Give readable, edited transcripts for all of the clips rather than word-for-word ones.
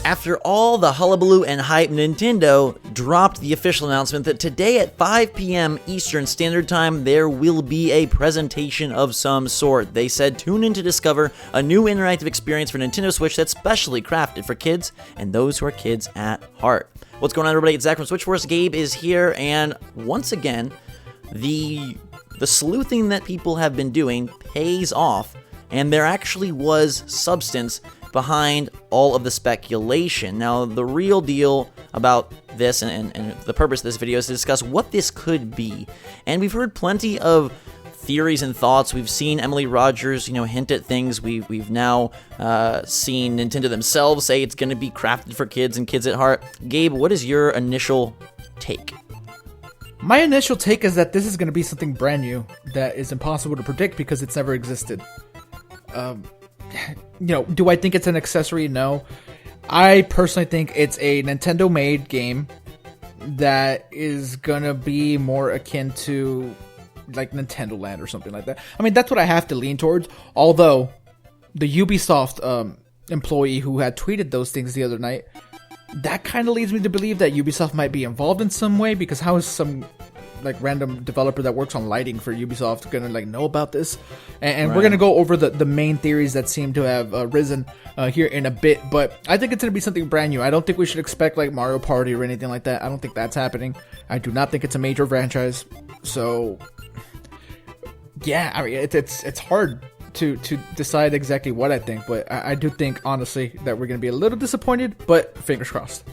After all the hullabaloo and hype, Nintendo dropped the official announcement that today at 5 p.m. Eastern Standard Time, there will be a presentation of some sort. They said, tune in to discover a new interactive experience for Nintendo Switch that's specially crafted for kids and those who are kids at heart. What's going on, everybody? It's Zach from Switchforce. Gabe is here, and once again, the sleuthing that people have been doing pays off, and there actually was substance behind all of the speculation. Now, the real deal about this and the purpose of this video is to discuss what this could be. And we've heard plenty of theories and thoughts. We've seen Emily Rogers, hint at things. We've now seen Nintendo themselves say it's going to be crafted for kids and kids at heart. Gabe, what is your initial take? My initial take is that this is going to be something brand new that is impossible to predict because it's never existed. Do I think it's an accessory? No. I personally think it's a Nintendo-made game that is gonna be more akin to like Nintendo Land or something like that. I mean, that's what I have to lean towards. Although the Ubisoft employee who had tweeted those things the other night, that kind of leads me to believe that Ubisoft might be involved in some way, because how is some random developer that works on lighting for Ubisoft gonna know about this? And right. We're gonna go over the main theories that seem to have risen here in a bit, but I think it's gonna be something brand new. I don't think we should expect Mario Party or anything like that. I don't think that's happening. I do not think it's a major franchise. So yeah, I mean it's hard to decide exactly what I think, but I do think honestly that we're gonna be a little disappointed, but fingers crossed.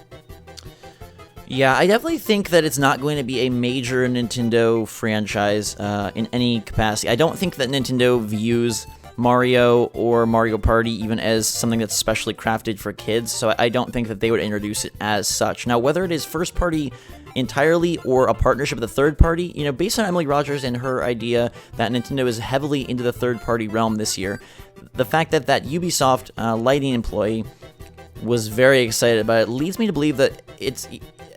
Yeah, I definitely think that it's not going to be a major Nintendo franchise in any capacity. I don't think that Nintendo views Mario or Mario Party even as something that's specially crafted for kids, so I don't think that they would introduce it as such. Now, whether it is first party entirely or a partnership with a third party, based on Emily Rogers and her idea that Nintendo is heavily into the third party realm this year, the fact that Ubisoft lighting employee was very excited about it leads me to believe that it's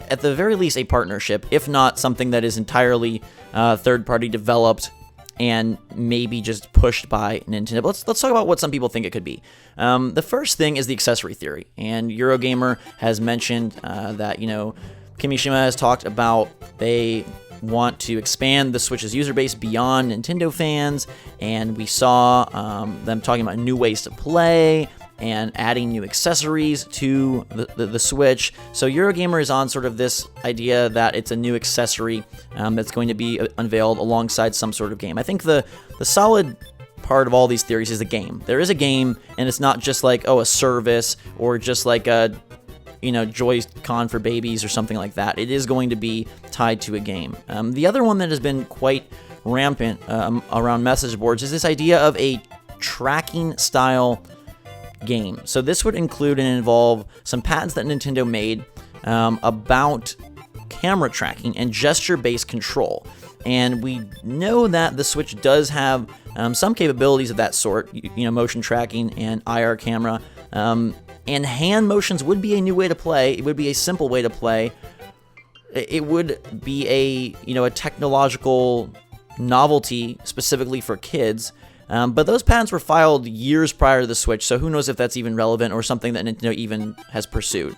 at the very least a partnership, if not something that is entirely third-party developed and maybe just pushed by Nintendo. But let's talk about what some people think it could be. The first thing is the accessory theory, and Eurogamer has mentioned that Kimishima has talked about they want to expand the Switch's user base beyond Nintendo fans, and we saw them talking about new ways to play and adding new accessories to the Switch. So Eurogamer is on sort of this idea that it's a new accessory that's going to be unveiled alongside some sort of game. I think the solid part of all these theories is the game. There is a game, and it's not just a service or just a Joy-Con for babies or something like that. It is going to be tied to a game. The other one that has been quite rampant around message boards is this idea of a tracking style game. So this would include and involve some patents that Nintendo made about camera tracking and gesture-based control. And we know that the Switch does have some capabilities of that sort, motion tracking and IR camera. And hand motions would be a new way to play. It would be a simple way to play. It would be a technological novelty specifically for kids. But those patents were filed years prior to the Switch, so who knows if that's even relevant or something that Nintendo even has pursued.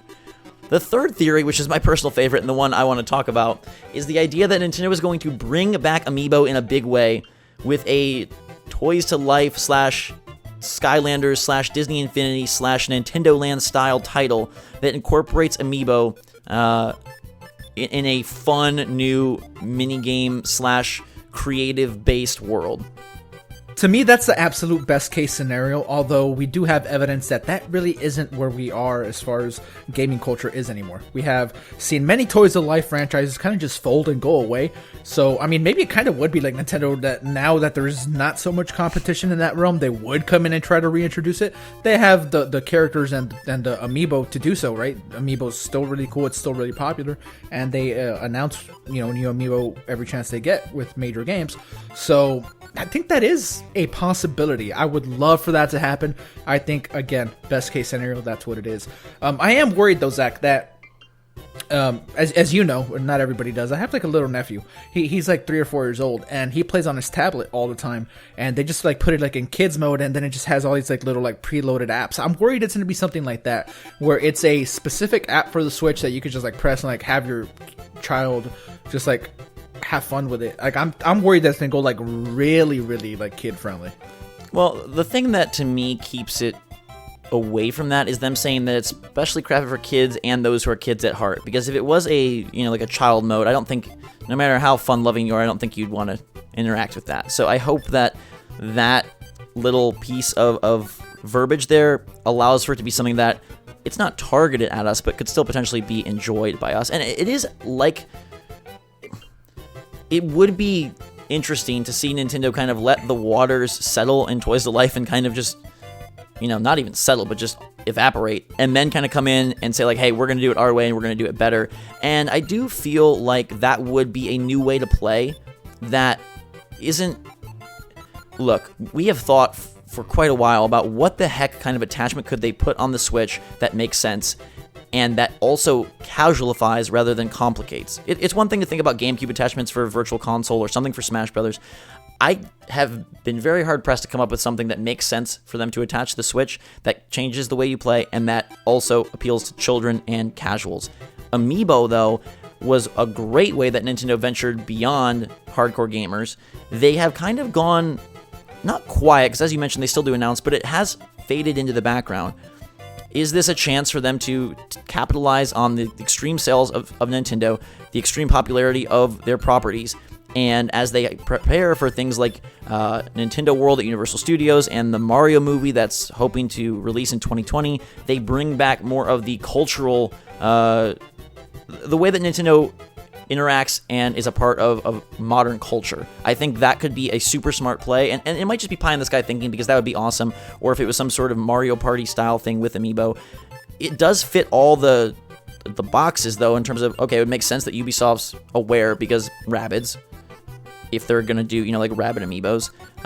The third theory, which is my personal favorite and the one I want to talk about, is the idea that Nintendo is going to bring back Amiibo in a big way with a Toys to Life / Skylanders / Disney Infinity / Nintendo Land style title that incorporates Amiibo in a fun new minigame / creative based world. To me, that's the absolute best case scenario, although we do have evidence that really isn't where we are as far as gaming culture is anymore. We have seen many Toys to Life franchises kind of just fold and go away. So, I mean, maybe it kind of would be like Nintendo that now that there's not so much competition in that realm, they would come in and try to reintroduce it. They have the characters and the Amiibo to do so, right? Amiibo's still really cool. It's still really popular. And they announce, new Amiibo every chance they get with major games. So I think that is a possibility. I would love for that to happen. I think, again, best case scenario, that's what it is. I am worried, though, Zach, that as you know, not everybody does. I have like a little nephew. He's like 3 or 4 years old, and he plays on his tablet all the time. And they just like put it like in kids mode, and then it just has all these like little like preloaded apps. I'm worried it's going to be something like that, where it's a specific app for the Switch that you could just like press and like have your child just like have fun with it. Like I'm worried that's going to go like really, really like kid friendly. Well, the thing that to me keeps it away from that is them saying that it's specially crafted for kids and those who are kids at heart. Because if it was a, like a child mode, I don't think, no matter how fun-loving you are, I don't think you'd want to interact with that. So I hope that that little piece of verbiage there allows for it to be something that it's not targeted at us, but could still potentially be enjoyed by us. And it is like, it would be interesting to see Nintendo kind of let the waters settle in Toys to Life and kind of just, not even settle, but just evaporate, and then kind of come in and say like, hey, we're going to do it our way and we're going to do it better. And I do feel like that would be a new way to play that isn't... Look, we have thought for quite a while about what the heck kind of attachment could they put on the Switch that makes sense and that also casualifies rather than complicates. It's one thing to think about GameCube attachments for a Virtual Console or something for Smash Brothers. I have been very hard-pressed to come up with something that makes sense for them to attach to the Switch, that changes the way you play, and that also appeals to children and casuals. Amiibo, though, was a great way that Nintendo ventured beyond hardcore gamers. They have kind of gone, not quiet, because as you mentioned, they still do announce, but it has faded into the background. Is this a chance for them to capitalize on the extreme sales of Nintendo, the extreme popularity of their properties, and as they prepare for things like Nintendo World at Universal Studios and the Mario movie that's hoping to release in 2020, they bring back more of the cultural, the way that Nintendo interacts and is a part of modern culture. I think that could be a super smart play, and it might just be pie in the sky thinking, because that would be awesome, or if it was some sort of Mario Party style thing with Amiibo. It does fit all the boxes, though, in terms of, okay, it would make sense that Ubisoft's aware, because Rabbids, if they're going to do, like Rabbids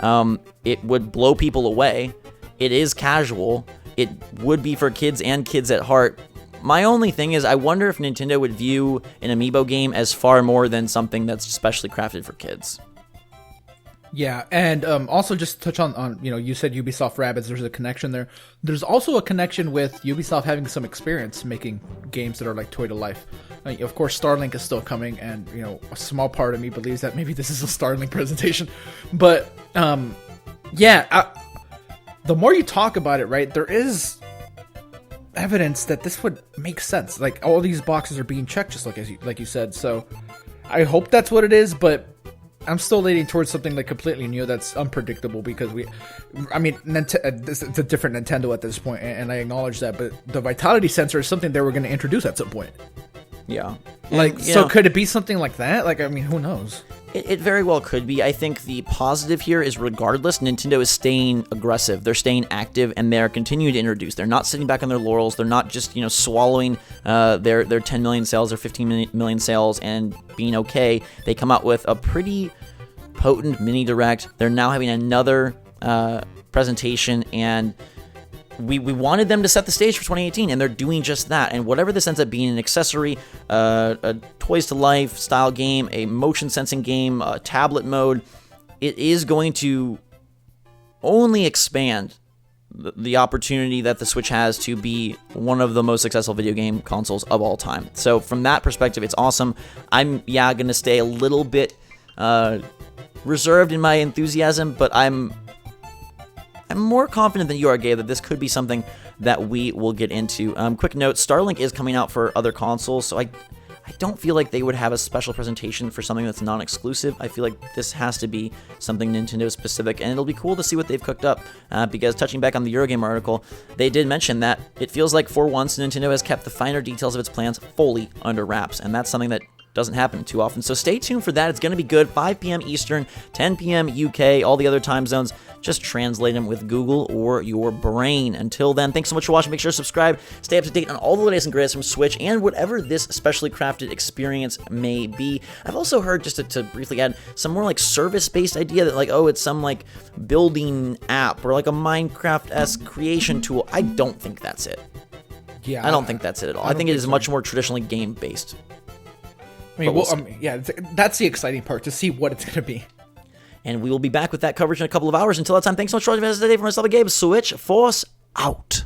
Amiibos, it would blow people away. It is casual. It would be for kids and kids at heart. My only thing is, I wonder if Nintendo would view an Amiibo game as far more than something that's specially crafted for kids. Yeah, and also just touch on you said Ubisoft Rabbids, there's a connection there. There's also a connection with Ubisoft having some experience making games that are like Toy to Life. Of course, Starlink is still coming, and a small part of me believes that maybe this is a Starlink presentation. But the more you talk about it, right, there is evidence that this would make sense. Like, all these boxes are being checked, just like you said. So I hope that's what it is, but I'm still leaning towards something like completely new that's unpredictable, because it's a different Nintendo at this point, and I acknowledge that, but the Vitality sensor is something they were going to introduce at some point. Yeah. Could it be something like that? Who knows? It very well could be. I think the positive here is, regardless, Nintendo is staying aggressive. They're staying active, and they're continuing to introduce. They're not sitting back on their laurels. They're not just, swallowing their 10 million sales or 15 million sales and being okay. They come out with a pretty potent mini direct. They're now having another presentation, and we wanted them to set the stage for 2018, and they're doing just that. And whatever this ends up being, an accessory, a Toys to Life style game, a motion sensing game, a tablet mode, it is going to only expand the opportunity that the Switch has to be one of the most successful video game consoles of all time. So from that perspective, it's awesome. I'm going to stay a little bit reserved in my enthusiasm, but I'm more confident than you are, Gabe, that this could be something that we will get into. Quick note, Starlink is coming out for other consoles, so I don't feel like they would have a special presentation for something that's non-exclusive. I feel like this has to be something Nintendo-specific, and it'll be cool to see what they've cooked up, because touching back on the Eurogame article, they did mention that it feels like for once Nintendo has kept the finer details of its plans fully under wraps, and that's something that doesn't happen too often. So stay tuned for that. It's going to be good. 5 p.m. Eastern, 10 p.m. UK, all the other time zones. Just translate them with Google or your brain. Until then, thanks so much for watching. Make sure to subscribe. Stay up to date on all the latest and greatest from Switch and whatever this specially crafted experience may be. I've also heard, just to briefly add, some more like service-based idea that it's some like building app or like a Minecraft-esque creation tool. I don't think that's it. Yeah, I don't think that's it at all. I think it is much more traditionally game-based. I mean, yeah, that's the exciting part, to see what it's going to be. And we will be back with that coverage in a couple of hours. Until that time, thanks so much for joining us today. For myself and Gabe, Switch Force out.